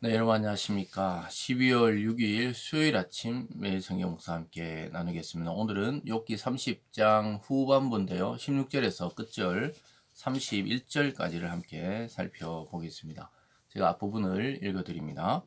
네, 여러분 안녕하십니까. 12월 6일 수요일 아침 매일 성경 목사 함께 나누겠습니다. 오늘은 욥기 30장 후반부인데요. 16절에서 끝절 31절까지를 함께 살펴보겠습니다. 제가 앞부분을 읽어드립니다.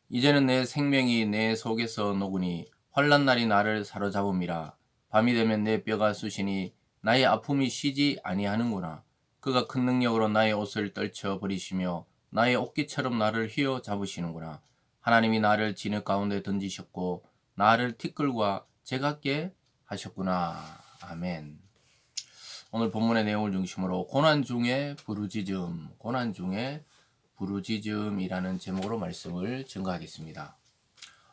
이제는 내 생명이 내 속에서 녹으니 환난 날이 나를 사로잡음이라. 밤이 되면 내 뼈가 쑤시니 나의 아픔이 쉬지 아니하는구나. 그가 큰 능력으로 나의 옷을 떨쳐 버리시며 나의 옷깃처럼 나를 휘어 잡으시는구나. 하나님이 나를 진흙 가운데 던지셨고 나를 티끌과 제각게 하셨구나. 아멘. 오늘 본문의 내용을 중심으로 고난 중에 부르짖음이라는 제목으로 말씀을 증거하겠습니다.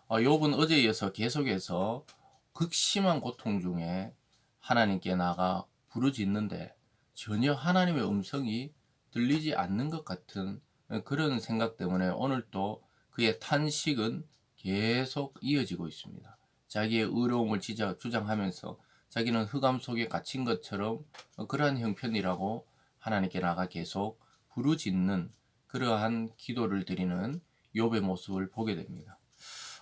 욥은 어제에 이어서 계속해서 극심한 고통 중에 하나님께 나가 부르짖는데 전혀 하나님의 음성이 들리지 않는 것 같은 그런 생각 때문에 오늘 또 그의 탄식은 계속 이어지고 있습니다. 자기의 의로움을 주장하면서 자기는 흑암 속에 갇힌 것처럼 그러한 형편이라고 하나님께 나가 계속 부르짖는 그러한 기도를 드리는 욥의 모습을 보게 됩니다.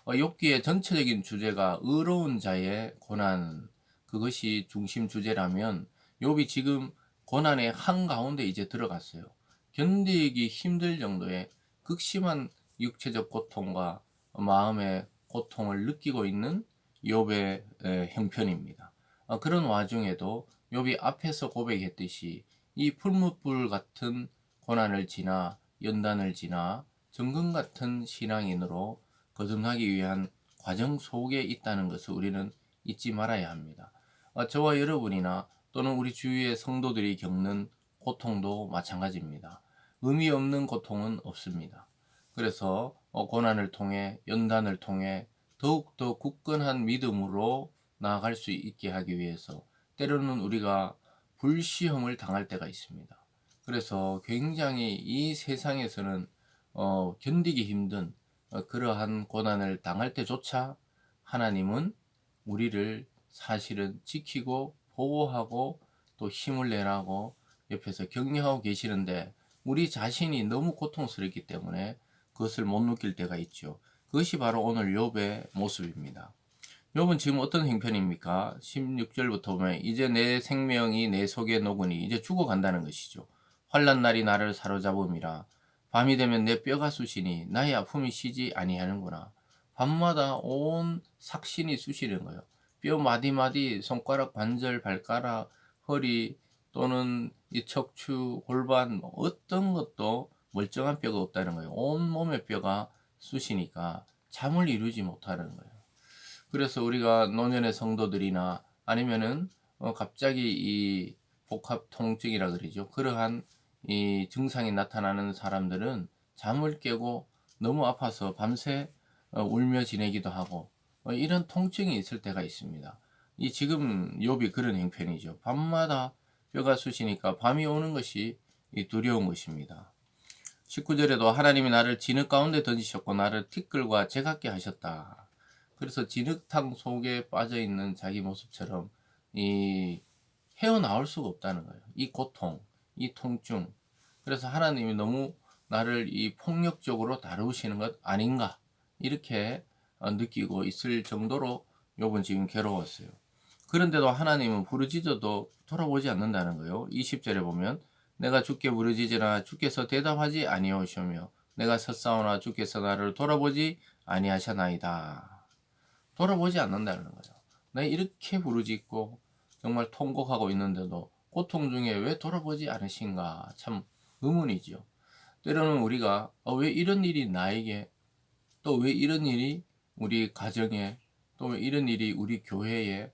욥기의 전체적인 주제가 의로운 자의 고난, 그것이 중심 주제라면 욥이 지금 고난의 한가운데 이제 들어갔어요. 견디기 힘들 정도의 극심한 육체적 고통과 마음의 고통을 느끼고 있는 욥의 형편입니다. 그런 와중에도 욥이 앞에서 고백했듯이 이 풀무불 같은 고난을 지나 연단을 지나 정금 같은 신앙인으로 거듭나기 위한 과정 속에 있다는 것을 우리는 잊지 말아야 합니다. 저와 여러분이나 또는 우리 주위의 성도들이 겪는 고통도 마찬가지입니다. 의미 없는 고통은 없습니다. 그래서 고난을 통해 연단을 통해 더욱더 굳건한 믿음으로 나아갈 수 있게 하기 위해서 때로는 우리가 불시험을 당할 때가 있습니다. 그래서 굉장히 이 세상에서는 견디기 힘든 그러한 고난을 당할 때조차 하나님은 우리를 사실은 지키고 보호하고 또 힘을 내라고 옆에서 격려하고 계시는데 우리 자신이 너무 고통스럽기 때문에 그것을 못 느낄 때가 있죠. 그것이 바로 오늘 욥의 모습입니다. 욥은 지금 어떤 형편입니까? 16절부터 보면 이제 내 생명이 내 속에 녹으니 이제 죽어간다는 것이죠. 환난 날이 나를 사로잡음이라. 밤이 되면 내 뼈가 쑤시니 나의 아픔이 쉬지 아니하는구나. 밤마다 온 삭신이 쑤시는 거예요. 뼈 마디마디, 손가락, 관절, 발가락, 허리 또는 이 척추, 골반 어떤 것도 멀쩡한 뼈가 없다는 거예요. 온 몸의 뼈가 쑤시니까 잠을 이루지 못하는 거예요. 그래서 우리가 노년의 성도들이나 아니면은 갑자기 이 복합 통증이라 그러죠. 그러한 이 증상이 나타나는 사람들은 잠을 깨고 너무 아파서 밤새 울며 지내기도 하고 이런 통증이 있을 때가 있습니다. 이 지금 욥이 그런 형편이죠. 밤마다 뼈가 쑤시니까 밤이 오는 것이 두려운 것입니다. 19절에도 하나님이 나를 진흙 가운데 던지셨고 나를 티끌과 제같게 하셨다. 그래서 진흙탕 속에 빠져 있는 자기 모습처럼 이 헤어나올 수가 없다는 거예요. 이 고통, 이 통증. 그래서 하나님이 너무 나를 이 폭력적으로 다루시는 것 아닌가 이렇게 느끼고 있을 정도로 욥은 지금 괴로웠어요. 그런데도 하나님은 부르짖어도 돌아보지 않는다는 거예요. 20절에 보면 내가 주께 부르짖으나 주께서 대답하지 아니하시며 내가 섰사오나 주께서 나를 돌아보지 아니하셨나이다. 돌아보지 않는다는 거예요. 내가 이렇게 부르짖고 정말 통곡하고 있는데도 고통 중에 왜 돌아보지 않으신가 참 의문이죠. 때로는 우리가 왜 이런 일이 나에게 또 왜 이런 일이 우리 가정에 또 왜 이런 일이 우리 교회에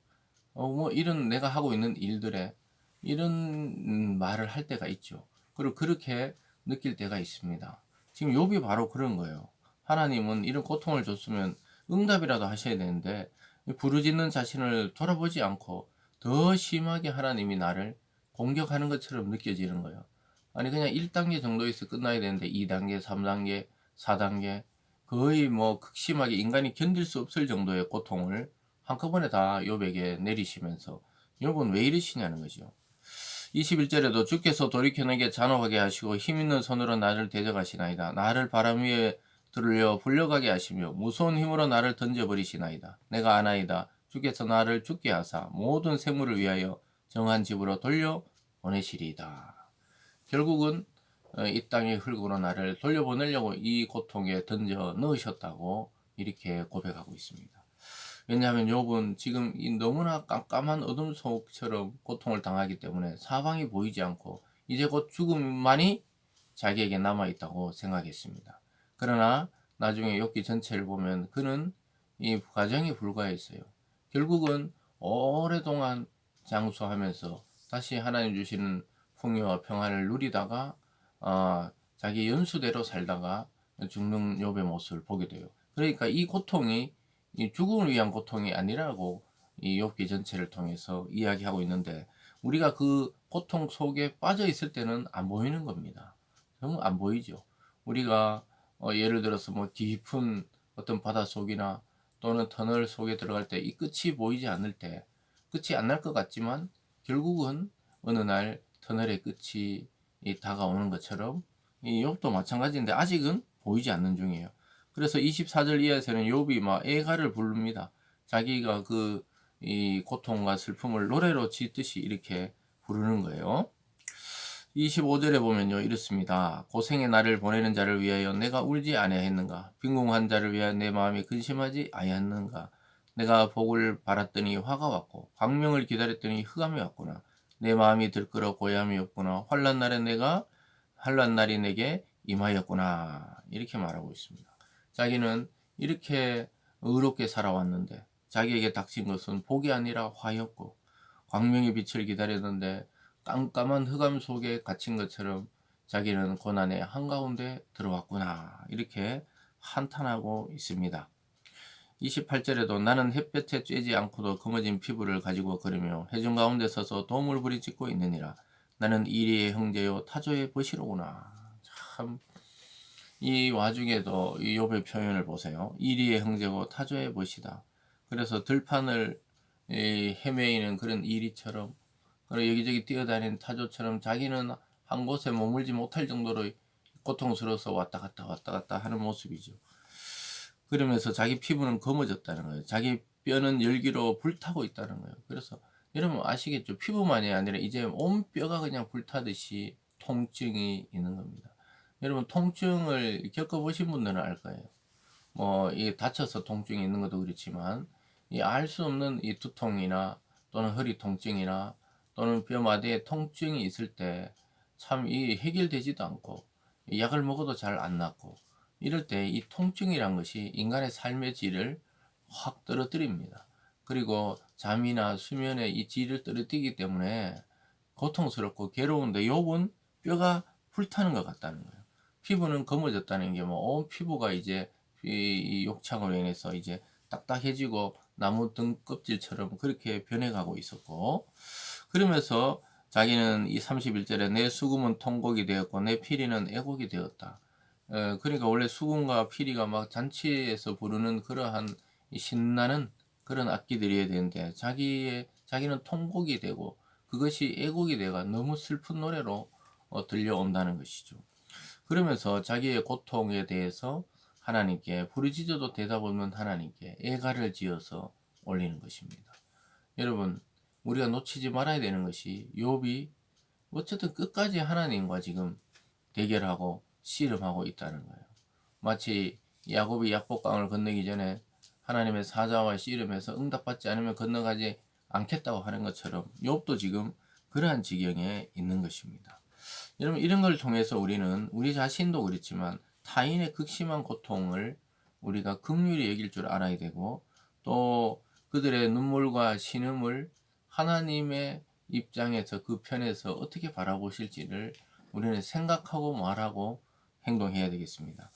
뭐 이런 내가 하고 있는 일들에 이런 말을 할 때가 있죠. 그리고 그렇게 느낄 때가 있습니다. 지금 욥이 바로 그런 거예요. 하나님은 이런 고통을 줬으면 응답이라도 하셔야 되는데 부르짖는 자신을 돌아보지 않고 더 심하게 하나님이 나를 공격하는 것처럼 느껴지는 거예요. 아니 그냥 1단계 정도에서 끝나야 되는데 2단계, 3단계, 4단계 거의 뭐 극심하게 인간이 견딜 수 없을 정도의 고통을 한꺼번에 다 욥에게 내리시면서 욥은 왜 이러시냐는 거죠. 21절에도 주께서 돌이켜 내게 잔혹하게 하시고 힘있는 손으로 나를 대적하시나이다. 나를 바람 위에 들려 불려가게 하시며 무서운 힘으로 나를 던져버리시나이다. 내가 아나이다. 주께서 나를 죽게 하사 모든 생물을 위하여 정한 집으로 돌려 보내시리이다. 결국은 이 땅의 흙으로 나를 돌려보내려고 이 고통에 던져 넣으셨다고 이렇게 고백하고 있습니다. 왜냐하면 욥은 지금 이 너무나 깜깜한 어둠 속처럼 고통을 당하기 때문에 사방이 보이지 않고 이제 곧 죽음만이 자기에게 남아있다고 생각했습니다. 그러나 나중에 욥기 전체를 보면 그는 이 과정이 불과했어요. 결국은 오랫동안 장수하면서 다시 하나님 주시는 풍요와 평안을 누리다가 자기 연수대로 살다가 죽는 욥의 모습을 보게 돼요. 그러니까 이 고통이 이 죽음을 위한 고통이 아니라고 이 욥기 전체를 통해서 이야기하고 있는데 우리가 그 고통 속에 빠져 있을 때는 안 보이는 겁니다. 정말 안 보이죠. 우리가 예를 들어서 뭐 깊은 어떤 바다 속이나 또는 터널 속에 들어갈 때 이 끝이 보이지 않을 때 끝이 안 날 것 같지만 결국은 어느 날 터널의 끝이 다가오는 것처럼 이 욥도 마찬가지인데 아직은 보이지 않는 중이에요. 그래서 24절 이하에서는 욥이 막 애가를 부릅니다. 자기가 그 이 고통과 슬픔을 노래로 짓듯이 이렇게 부르는 거예요. 25절에 보면요 이렇습니다. 고생의 날을 보내는 자를 위하여 내가 울지 아니하였는가? 빈궁한 자를 위하여 내 마음이 근심하지 아니하였는가? 내가 복을 바랐더니 화가 왔고 광명을 기다렸더니 흑암이 왔구나. 내 마음이 들끓어 고요함이 없구나. 환난 날이 내게 임하였구나. 이렇게 말하고 있습니다. 자기는 이렇게 의롭게 살아왔는데 자기에게 닥친 것은 복이 아니라 화였고 광명의 빛을 기다렸는데 깜깜한 흑암 속에 갇힌 것처럼 자기는 고난의 한가운데 들어왔구나 이렇게 한탄하고 있습니다. 28절에도 나는 햇볕에 쬐지 않고도 검어진 피부를 가지고 걸으며 해중 가운데 서서 도움을 부리짖고 있느니라. 나는 이리의 형제요 타조의 벗이로구나. 참 이 와중에도 이 욥의 표현을 보세요. 이리의 형제고 타조의 벗이다. 그래서 들판을 헤매이는 그런 이리처럼 그리고 여기저기 뛰어다니는 타조처럼 자기는 한 곳에 머물지 못할 정도로 고통스러워서 왔다 갔다 하는 모습이죠. 그러면서 자기 피부는 검어졌다는 거예요. 자기 뼈는 열기로 불타고 있다는 거예요. 그래서 여러분 아시겠죠? 피부만이 아니라 이제 온 뼈가 그냥 불타듯이 통증이 있는 겁니다. 여러분 통증을 겪어보신 분들은 알 거예요. 뭐 이 다쳐서 통증이 있는 것도 그렇지만 이 알 수 없는 이 두통이나 또는 허리 통증이나 또는 뼈마디에 통증이 있을 때 참 이 해결되지도 않고 약을 먹어도 잘 안 낫고 이럴 때 이 통증이란 것이 인간의 삶의 질을 확 떨어뜨립니다. 그리고 잠이나 수면의 이 질을 떨어뜨리기 때문에 고통스럽고 괴로운데 욥은 뼈가 불타는 것 같다는 거예요. 피부는 검어졌다는 게 뭐 온 피부가 이제 이 욕창으로 인해서 이제 딱딱해지고 나무 등 껍질처럼 그렇게 변해가고 있었고 그러면서 자기는 이 31절에 내 수금은 통곡이 되었고 내 피리는 애곡이 되었다. 그러니까 원래 수금과 피리가 막 잔치에서 부르는 그러한 신나는 그런 악기들이어야 되는데 자기는 통곡이 되고 그것이 애곡이 되가 너무 슬픈 노래로 들려온다는 것이죠. 그러면서 자기의 고통에 대해서 하나님께 부르짖어도 대답 없는 하나님께 애가를 지어서 올리는 것입니다. 여러분 우리가 놓치지 말아야 되는 것이 욥이 어쨌든 끝까지 하나님과 지금 대결하고 씨름하고 있다는 거예요. 마치 야곱이 약복강을 건너기 전에 하나님의 사자와 씨름해서 응답받지 않으면 건너가지 않겠다고 하는 것처럼 욥도 지금 그러한 지경에 있는 것입니다. 여러분 이런 걸 통해서 우리는 우리 자신도 그렇지만 타인의 극심한 고통을 우리가 긍휼히 여길 줄 알아야 되고 또 그들의 눈물과 신음을 하나님의 입장에서 그 편에서 어떻게 바라보실지를 우리는 생각하고 말하고 행동해야 되겠습니다.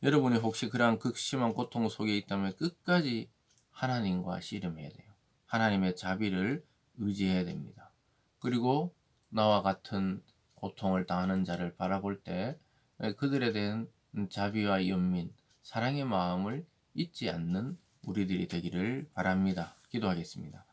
여러분이 혹시 그러한 극심한 고통 속에 있다면 끝까지 하나님과 씨름해야 돼요. 하나님의 자비를 의지해야 됩니다. 그리고 나와 같은 고통을 당하는 자를 바라볼 때 그들에 대한 자비와 연민, 사랑의 마음을 잊지 않는 우리들이 되기를 바랍니다. 기도하겠습니다.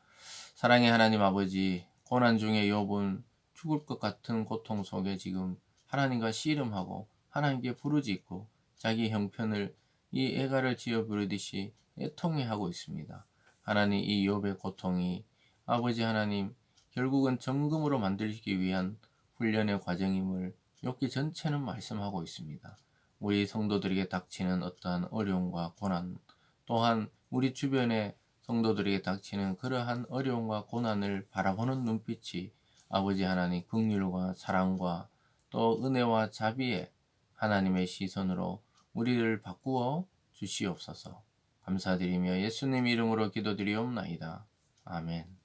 사랑의 하나님 아버지, 고난 중에 욥은 죽을 것 같은 고통 속에 지금 하나님과 씨름하고 하나님께 부르짖고 자기 형편을 이 애가를 지어 부르듯이 애통해 하고 있습니다. 하나님, 이 욥의 고통이 아버지 하나님 결국은 정금으로 만들기 위한 훈련의 과정임을 욥기 전체는 말씀하고 있습니다. 우리 성도들에게 닥치는 어떠한 어려움과 고난, 또한 우리 주변의 성도들에게 닥치는 그러한 어려움과 고난을 바라보는 눈빛이 아버지 하나님 긍휼과 사랑과 또 은혜와 자비의 하나님의 시선으로 우리를 바꾸어 주시옵소서. 감사드리며 예수님 이름으로 기도드리옵나이다. 아멘.